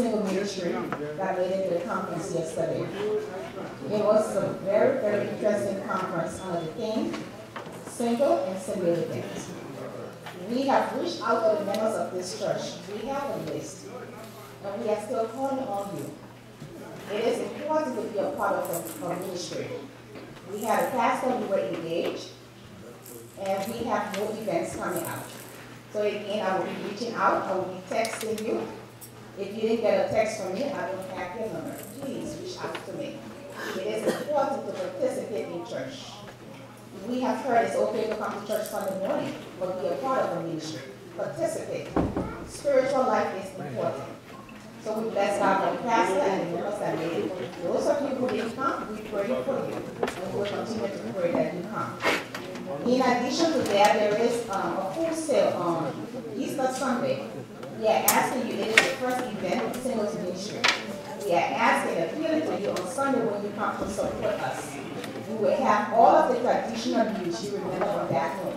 single ministry that made it to the conference yesterday. It was a very, very interesting conference under the theme, single and significant. We have reached out to the members of this church. We have a list, and we are still calling on you. It is important to be a part of the ministry. We had a pastor, we were engaged, and we have more events coming out. So again, I will be reaching out, I will be texting you. If you didn't get a text from me, I don't have your number. Please reach out to me. It is important to participate in church. We have heard it's okay to come to church Sunday morning, but be a part of the ministry. Participate. Spiritual life is important. So we bless God for the pastor and the members that made it. Those of you who didn't come, we pray for you. And we'll continue to pray that you come. In addition to that, there is a full sale on Easter Sunday. We are asking you, it is the first event of Singles Ministry. We are asking, appealing to you on Sunday when you come to support us. We will have all of the traditional music you remember from back home,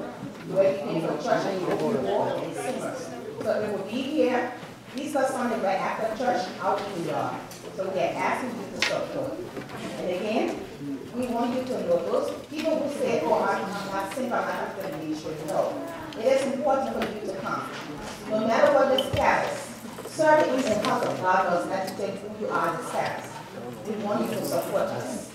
where you came from church and you will be all the singers. So it will be here Easter Sunday right after church out in the yard. So we are asking you to support. And again, we want you to know those people who say, oh, I'm not single, I'm not after the ministry. No. It is important for you to come. No matter what the status, serving in the house of God does not dictate who you are in status. We want you to support us.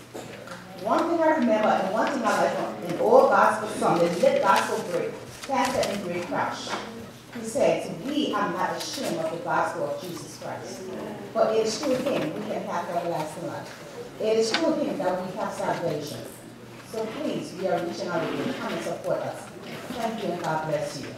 One thing I remember, and one thing I like in all gospel songs, the lit gospel break, Pastor and Great Crouch. He says, we are not ashamed of the gospel of Jesus Christ. But it is through him we can have everlasting life. It is through him that we have salvation. So please, we are reaching out to you. Come and support us. Thank you and God bless you.